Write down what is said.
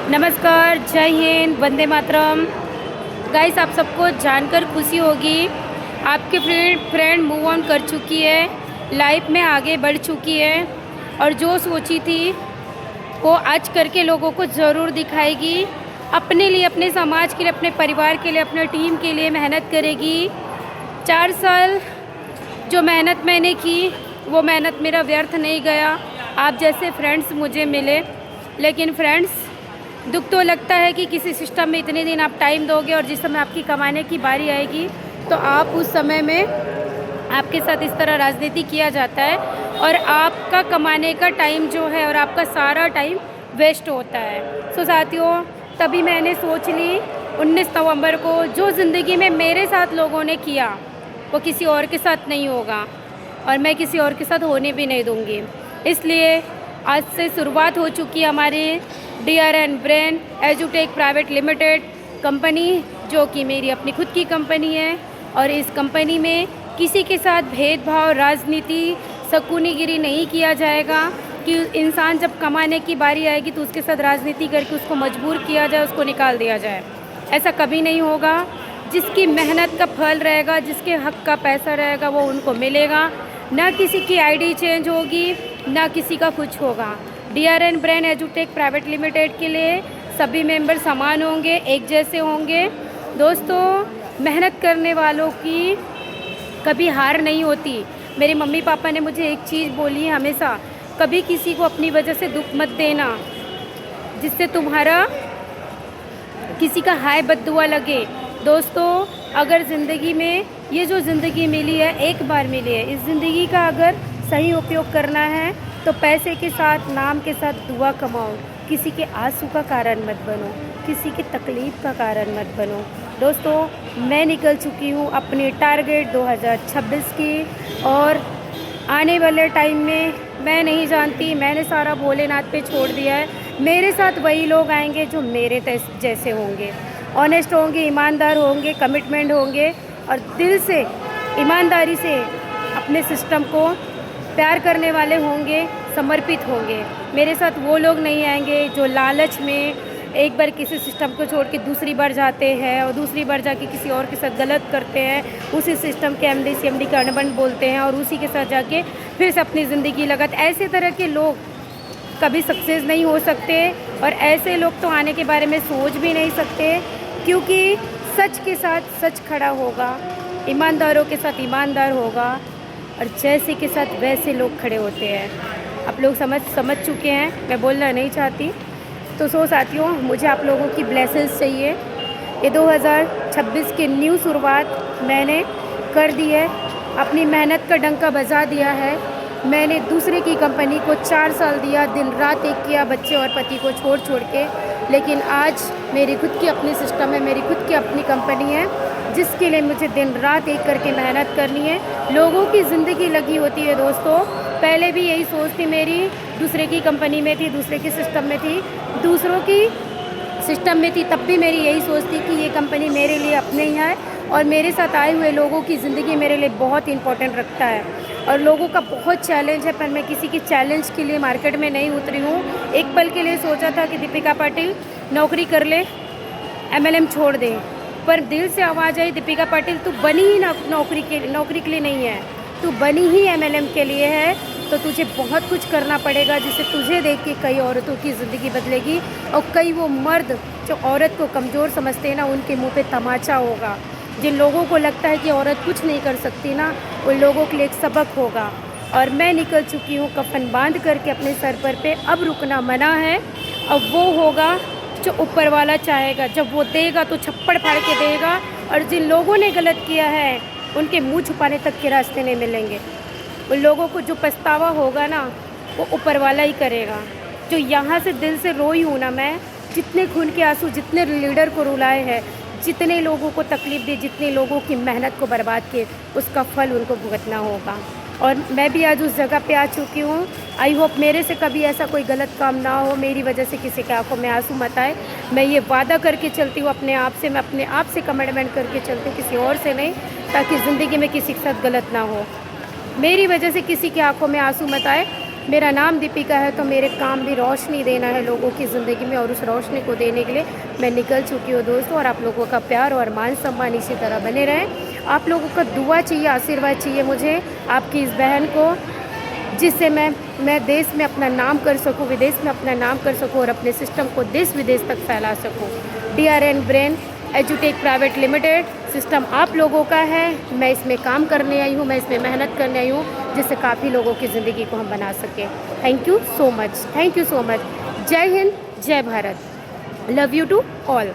नमस्कार, जय हिंद, वंदे मातरम। गाइस, आप सबको जानकर खुशी होगी, आपकी फ्रेंड मूव ऑन कर चुकी है, लाइफ में आगे बढ़ चुकी है और जो सोची थी वो आज करके लोगों को ज़रूर दिखाएगी। अपने लिए, अपने समाज के लिए, अपने परिवार के लिए, अपने टीम के लिए मेहनत करेगी। 4 साल जो मेहनत मैंने की वो मेहनत मेरा व्यर्थ नहीं गया। आप जैसे फ्रेंड्स मुझे मिले, लेकिन फ्रेंड्स दुख तो लगता है कि किसी सिस्टम में इतने दिन आप टाइम दोगे और जिस समय आपकी कमाने की बारी आएगी तो आप उस समय में आपके साथ इस तरह राजनीति किया जाता है और आपका कमाने का टाइम जो है और आपका सारा टाइम वेस्ट होता है। सो साथियों, तभी मैंने सोच ली 19 नवंबर को जो ज़िंदगी में मेरे साथ लोगों ने किया वो किसी और के साथ नहीं होगा और मैं किसी और के साथ होने भी नहीं दूँगी। इसलिए आज से शुरुआत हो चुकी है हमारी DRN ब्रेन एजुटेक प्राइवेट लिमिटेड कंपनी, जो कि मेरी अपनी खुद की कंपनी है। और इस कंपनी में किसी के साथ भेदभाव, राजनीति, शकुनीगिरी नहीं किया जाएगा कि इंसान जब कमाने की बारी आएगी तो उसके साथ राजनीति करके उसको मजबूर किया जाए, उसको निकाल दिया जाए। ऐसा कभी नहीं होगा। जिसकी मेहनत का फल रहेगा, जिसके हक का पैसा रहेगा वो उनको मिलेगा। ना किसी की ID चेंज होगी, ना किसी का कुछ होगा। DRN ब्रेन एजुटेक प्राइवेट लिमिटेड के लिए सभी मेंबर समान होंगे, एक जैसे होंगे। दोस्तों, मेहनत करने वालों की कभी हार नहीं होती। मेरे मम्मी पापा ने मुझे एक चीज़ बोली है हमेशा, कभी किसी को अपनी वजह से दुख मत देना जिससे तुम्हारा किसी का हाय बद्दुआ लगे। दोस्तों, अगर ज़िंदगी में ये जो ज़िंदगी मिली है, एक बार मिली है, इस ज़िंदगी का अगर सही उपयोग करना है तो पैसे के साथ, नाम के साथ दुआ कमाओ। किसी के आंसू का कारण मत बनो, किसी की तकलीफ़ का कारण मत बनो। दोस्तों, मैं निकल चुकी हूँ अपने टारगेट 2026 की और आने वाले टाइम में मैं नहीं जानती, मैंने सारा भोलेनाथ पे छोड़ दिया है। मेरे साथ वही लोग आएंगे जो मेरे जैसे होंगे, ऑनेस्ट होंगे, ईमानदार होंगे, कमिटमेंट होंगे और दिल से, ईमानदारी से अपने सिस्टम को प्यार करने वाले होंगे, समर्पित होंगे। मेरे साथ वो लोग नहीं आएंगे जो लालच में एक बार किसी सिस्टम को छोड़ के दूसरी बार जाते हैं और दूसरी बार जाके किसी और के साथ गलत करते हैं, उसी सिस्टम के MD CMD का अनबन बोलते हैं और उसी के साथ जाके फिर से अपनी ज़िंदगी लगाते। ऐसे तरह के लोग कभी सक्सेस नहीं हो सकते और ऐसे लोग तो आने के बारे में सोच भी नहीं सकते, क्योंकि सच के साथ सच खड़ा होगा, ईमानदारों के साथ ईमानदार होगा और जैसे के साथ वैसे लोग खड़े होते हैं। आप लोग समझ चुके हैं, मैं बोलना नहीं चाहती। तो साथियों, मुझे आप लोगों की ब्लेसिंग्स चाहिए। ये 2026 की न्यू शुरुआत मैंने कर दी है, अपनी मेहनत का डंका बजा दिया है। मैंने दूसरे की कंपनी को 4 साल दिया, दिन रात एक किया, बच्चे और पति को छोड़ के। लेकिन आज मेरी खुद की अपनी सिस्टम है, मेरी खुद की अपनी कंपनी है जिसके लिए मुझे दिन रात एक करके मेहनत करनी है। लोगों की ज़िंदगी लगी होती है दोस्तों। पहले भी यही सोच थी मेरी, दूसरे की कंपनी में थी, दूसरे की सिस्टम में थी, दूसरों की सिस्टम में थी, तब भी मेरी यही सोच थी कि ये कंपनी मेरे लिए अपने ही है और मेरे साथ आए हुए लोगों की ज़िंदगी मेरे लिए बहुत इंपॉर्टेंट रखता है। और लोगों का बहुत चैलेंज है, पर मैं किसी की चैलेंज के लिए मार्केट में नहीं उतरी हूँ। एक पल के लिए सोचा था कि दीपिका पाटिल नौकरी कर ले, MLM छोड़ दे, पर दिल से आवाज़ आई, दीपिका पाटिल तू बनी ही नौकरी के लिए नहीं है, तू बनी ही MLM के लिए है। तो तुझे बहुत कुछ करना पड़ेगा जिससे तुझे देख के कई औरतों की ज़िंदगी बदलेगी और कई वो मर्द जो औरत को कमज़ोर समझते हैं ना, उनके मुंह पे तमाचा होगा। जिन लोगों को लगता है कि औरत कुछ नहीं कर सकती ना, उन लोगों के लिए एक सबक होगा। और मैं निकल चुकी हूँ कफन बांध करके अपने सर पर पे। अब रुकना मना है। अब वो होगा जो ऊपर वाला चाहेगा, जब वो देगा तो छप्पड़ फाड़ के देगा और जिन लोगों ने गलत किया है उनके मुंह छुपाने तक के रास्ते नहीं मिलेंगे। उन लोगों को जो पछतावा होगा ना, वो ऊपर वाला ही करेगा। जो यहाँ से दिल से रोई हूँ ना मैं, जितने खून के आंसू, जितने लीडर को रुलाए हैं, जितने लोगों को तकलीफ़ दी, जितने लोगों की मेहनत को बर्बाद किए, उसका फल उनको भुगतना होगा। और मैं भी आज उस जगह पे आ चुकी हूँ। आई होप मेरे से कभी ऐसा कोई गलत काम ना हो, मेरी वजह से किसी के आंखों में आंसू मत आए। मैं ये वादा करके चलती हूँ अपने आप से, मैं अपने आप से कमिटमेंट करके चलती हूँ, किसी और से नहीं, ताकि ज़िंदगी में किसी के साथ गलत ना हो। मेरी वजह से किसी की आंखों में आंसू मत आए। मेरा नाम दीपिका है, तो मेरे काम भी रोशनी देना है लोगों की ज़िंदगी में, और उस रोशनी को देने के लिए मैं निकल चुकी हूँ दोस्तों। और आप लोगों का प्यार और मान सम्मान इसी तरह बने रहे। आप लोगों का दुआ चाहिए, आशीर्वाद चाहिए मुझे, आपकी इस बहन को, जिससे मैं देश में अपना नाम कर सकूं, विदेश में अपना नाम कर सकूं, और अपने सिस्टम को देश विदेश तक फैला सकूं। DRN ब्रेन एजुटेक प्राइवेट लिमिटेड सिस्टम आप लोगों का है। मैं इसमें काम करने आई हूँ, मैं इसमें मेहनत करने आई हूँ, जिससे काफ़ी लोगों की ज़िंदगी को हम बना सकें। Thank you so much, thank you so much. जय हिंद, जय Bharat, love you to all.